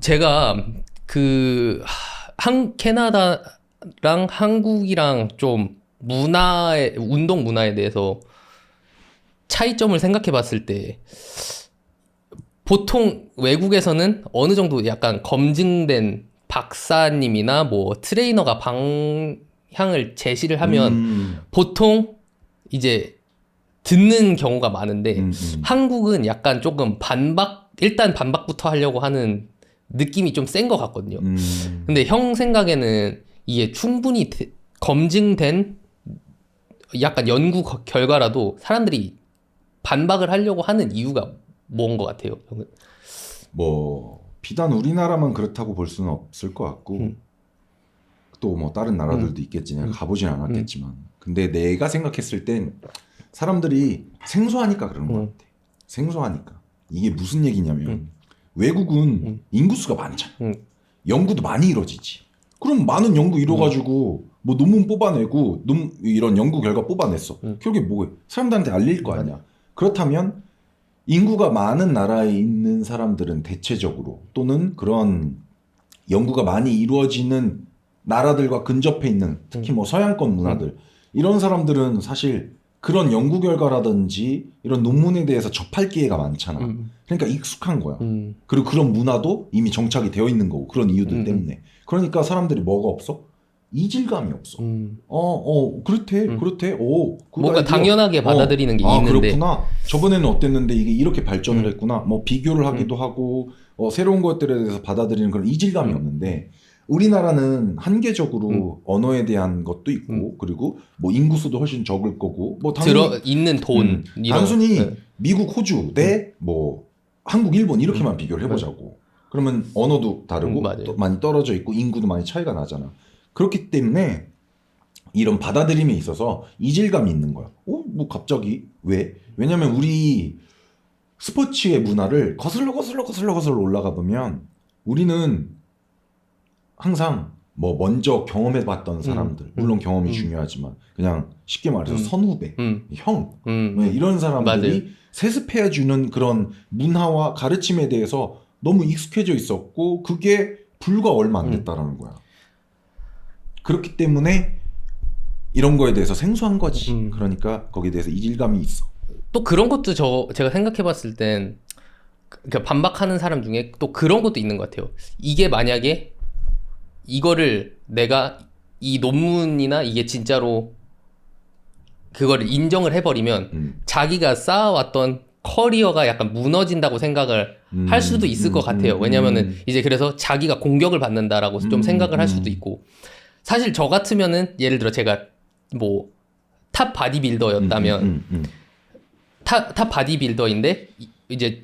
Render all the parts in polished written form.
제가 캐나다랑 한국이랑 좀 운동 문화에 대해서 차이점을 생각해 봤을 때 보통 외국에서는 어느 정도 약간 검증된 박사님이나 뭐 트레이너가 방향을 제시를 하면 보통 이제 듣는 경우가 많은데 한국은 약간 조금 일단 반박부터 하려고 하는 느낌이 좀 센 것 같거든요. 근데 형 생각에는 이게 충분히 검증된 약간 연구 결과라도 사람들이 반박을 하려고 하는 이유가 뭔 것 같아요, 형은? 뭐 비단 우리나라만 그렇다고 볼 수는 없을 것 같고 또 뭐 다른 나라들도 있겠지. 내가 가보진 않았겠지만 근데 내가 생각했을 땐 사람들이 생소하니까 그런 것 같아. 생소하니까. 이게 무슨 얘기냐면 외국은 인구수가 많잖아. 연구도 많이 이루어지지. 그럼 많은 연구 이뤄가지고 뭐 논문 뽑아내고 이런 연구 결과 뽑아냈어. 결국에 뭐해? 사람들한테 알릴 거 아니야. 그렇다면 인구가 많은 나라에 있는 사람들은 대체적으로 또는 그런 연구가 많이 이루어지는 나라들과 근접해 있는 특히 뭐 서양권 문화들 이런 사람들은 사실 그런 연구 결과라든지 이런 논문에 대해서 접할 기회가 많잖아. 그러니까 익숙한 거야. 그리고 그런 문화도 이미 정착이 되어 있는 거고 그런 이유들 때문에. 그러니까 사람들이 뭐가 없어? 이질감이 없어. 그렇대. 뭔가 당연하게 받아들이는 게 있는데. 그렇구나. 저번에는 어땠는데 이게 이렇게 발전을 했구나. 뭐 비교를 하기도 하고 새로운 것들에 대해서 받아들이는 그런 이질감이 없는데 우리나라는 한계적으로 언어에 대한 것도 있고 그리고 뭐 인구수도 훨씬 적을 거고 뭐 당연히 있는 돈 단순히 미국, 호주 대 뭐 한국, 일본 이렇게만 비교를 해보자고. 그러면 언어도 다르고 또 많이 떨어져 있고 인구도 많이 차이가 나잖아. 그렇기 때문에 이런 받아들임에 있어서 이질감이 있는 거야. 뭐 갑자기 왜? 왜냐면 우리 스포츠의 문화를 거슬러 올라가 보면 우리는 항상 뭐 먼저 경험해봤던 사람들, 물론 경험이 중요하지만 그냥 쉽게 말해서 선후배, 형 이런 사람들이 맞아요. 세습해주는 그런 문화와 가르침에 대해서 너무 익숙해져 있었고 그게 불과 얼마 안 됐다라는 거야. 그렇기 때문에 이런 거에 대해서 생소한 거지. 그러니까 거기에 대해서 이질감이 있어. 또 그런 것도 제가 생각해봤을 땐 그러니까 반박하는 사람 중에 또 그런 것도 있는 것 같아요. 이게 만약에 이거를 내가 이 논문이나 이게 진짜로 그거를 인정을 해버리면 자기가 쌓아왔던 커리어가 약간 무너진다고 생각을 할 수도 있을 것 같아요. 왜냐면은 이제 그래서 자기가 공격을 받는다라고 좀 생각을 할 수도 있고 사실 저 같으면은 예를 들어 제가 뭐 탑 바디빌더였다면 탑 바디빌더인데 이제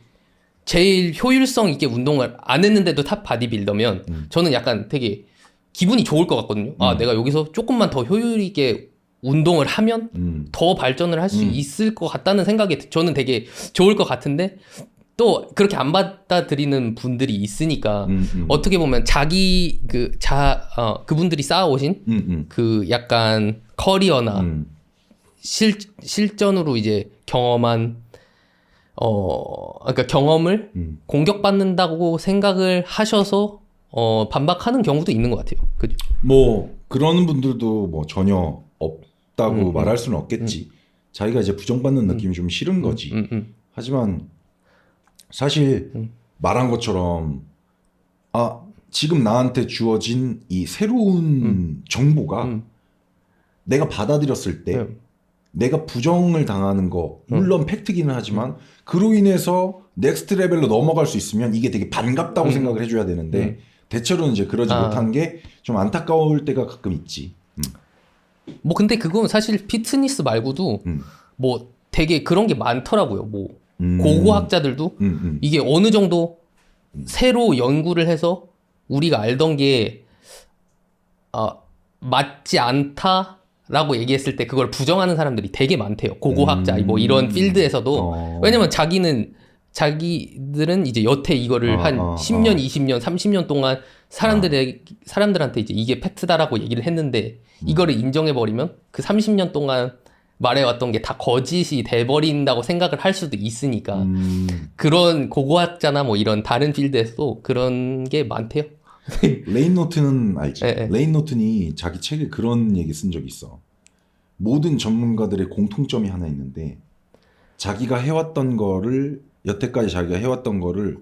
제일 효율성 있게 운동을 안 했는데도 탑 바디빌더면 저는 약간 되게 기분이 좋을 것 같거든요. 아, 내가 여기서 조금만 더 효율 있게 운동을 하면 더 발전을 할 수 있을 것 같다는 생각이 저는 되게 좋을 것 같은데 또 그렇게 안 받아들이는 분들이 있으니까 어떻게 보면 그분들이 쌓아오신 그 약간 커리어나 실전으로 이제 경험한 그러니까 경험을 공격받는다고 생각을 하셔서 반박하는 경우도 있는 것 같아요. 그죠? 뭐 그런 분들도 뭐 전혀 없다고 말할 수는 없겠지. 자기가 이제 부정받는 느낌이 좀 싫은 거지. 하지만 사실 말한 것처럼 지금 나한테 주어진 이 새로운 정보가 내가 받아들였을 때 내가 부정을 당하는 거 물론 팩트기는 하지만 그로 인해서 넥스트 레벨로 넘어갈 수 있으면 이게 되게 반갑다고 생각을 해줘야 되는데 대체로는 이제 그러지 못한 게 좀 안타까울 때가 가끔 있지. 뭐 근데 그건 사실 피트니스 말고도 뭐 되게 그런 게 많더라고요. 뭐 고고학자들도 이게 어느 정도 새로 연구를 해서 우리가 알던 게 맞지 않다라고 얘기했을 때 그걸 부정하는 사람들이 되게 많대요. 고고학자 뭐 이런 필드에서도. 왜냐면 자기들은 이제 여태 이거를 한 10년, 20년, 30년 동안 사람들한테 이제 이게 팩트다라고 얘기를 했는데 이거를 인정해버리면 그 30년 동안 말해왔던 게 다 거짓이 돼버린다고 생각을 할 수도 있으니까 그런 고고학자나 뭐 이런 다른 필드에서도 그런 게 많대요. 레인 노튼은 알지? 예, 예. 레인 노튼이 자기 책에 그런 얘기 쓴 적이 있어. 모든 전문가들의 공통점이 하나 있는데 자기가 해왔던 거를 여태까지 자기가 해왔던 거를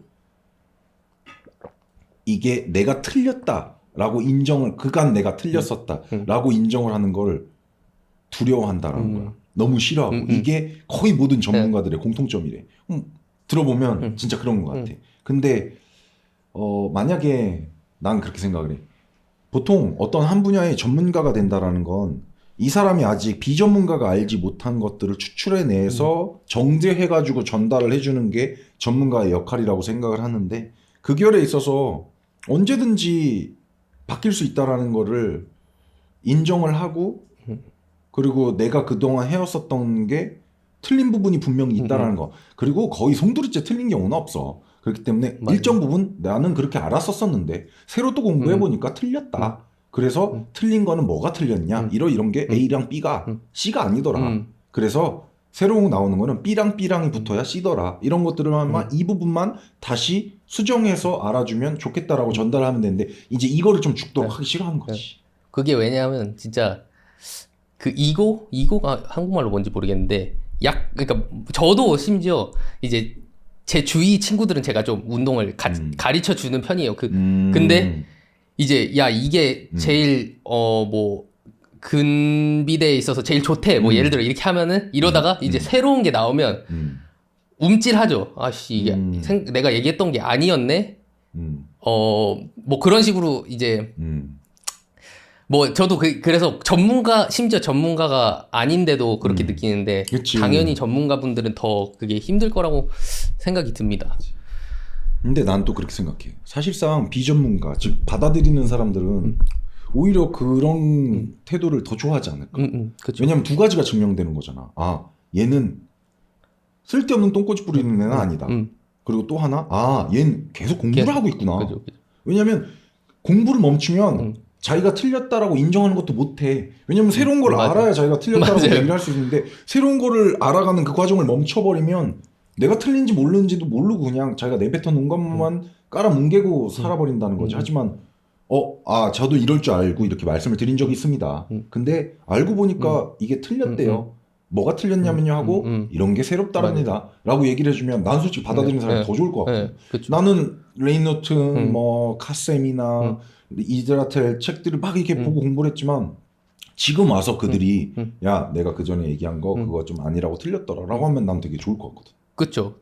이게 내가 틀렸다라고 인정을 그간 내가 틀렸었다라고 인정을 하는 걸 두려워한다라는 거야. 너무 싫어하고 이게 거의 모든 전문가들의 공통점이래. 들어보면 진짜 그런 것 같아. 근데 만약에 난 그렇게 생각을 해. 보통 어떤 한 분야의 전문가가 된다라는 건 이 사람이 아직 비전문가가 알지 못한 것들을 추출해내서 정제해가지고 전달을 해주는 게 전문가의 역할이라고 생각을 하는데 그 결에 있어서 언제든지 바뀔 수 있다라는 거를 인정을 하고 그리고 내가 그동안 해왔었던 게 틀린 부분이 분명히 있다라는 거. 그리고 거의 송두리째 틀린 경우는 없어. 그렇기 때문에 맞아요. 일정 부분 나는 그렇게 알았었었는데 새로 또 공부해보니까 틀렸다. 그래서 틀린 거는 뭐가 틀렸냐? 이런 게 A랑 B가 C가 아니더라. 그래서 새로 나오는 거는 B랑 B랑이 붙어야 C더라. 이런 것들만 이 부분만 다시 수정해서 알아주면 좋겠다라고 전달하면 되는데 이제 이거를 좀 죽도록 하기 싫어하는 거지. 그게 왜냐하면 진짜 그 이고가 한국말로 뭔지 모르겠는데 그러니까 저도 심지어 이제 제 주위 친구들은 제가 좀 운동을 가르쳐 주는 편이에요. 근데 이제 야 이게 제일 뭐 근비대에 있어서 제일 좋대. 뭐 예를 들어 이렇게 하면은 이러다가 이제 새로운 게 나오면 움찔하죠. 아씨 이게 내가 얘기했던 게 아니었네. 뭐 그런 식으로 이제 뭐 저도 그래서 심지어 전문가가 아닌데도 그렇게 느끼는데 그치. 당연히 전문가분들은 더 그게 힘들 거라고 생각이 듭니다. 근데 난 또 그렇게 생각해. 사실상 비전문가, 즉 받아들이는 사람들은 오히려 그런 태도를 더 좋아하지 않을까. 그쵸. 왜냐면 두 가지가 증명되는 거잖아. 아, 얘는 쓸데없는 똥꼬집 부리는 애는 아니다. 그리고 또 하나, 아, 얘는 계속 공부를 하고 있구나. 그죠. 왜냐면 공부를 멈추면 자기가 틀렸다라고 인정하는 것도 못해. 왜냐면 새로운 걸 맞아. 알아야 자기가 틀렸다라고 맞아요. 얘기를 할 수 있는데 새로운 거를 알아가는 그 과정을 멈춰버리면 내가 틀린지 모르는지도 모르고 그냥 자기가 내뱉어 놓은 것만 깔아뭉개고 살아버린다는 거지. 하지만 저도 이럴 줄 알고 이렇게 말씀을 드린 적이 있습니다. 근데 알고 보니까 이게 틀렸대요. 뭐가 틀렸냐면요 하고 이런 게 새롭다랍니다 라고 얘기를 해주면 난 솔직히 받아들이는 사람이 더 좋을 것 같고 나는 레인 노튼 뭐 카셈이나 이드라텔 책들을 막 이렇게 보고 공부를 했지만 지금 와서 그들이 야 내가 그 전에 얘기한 거 그거 좀 아니라고 틀렸더라 라고 하면 난 되게 좋을 것 같거든. 그쵸.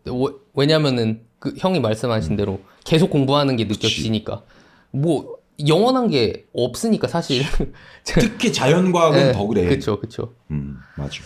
왜냐면은 그 형이 말씀하신 대로 계속 공부하는 게 느껴지니까 뭐 영원한 게 없으니까 사실 특히 자연과학은 더 그래. 그쵸. 맞아.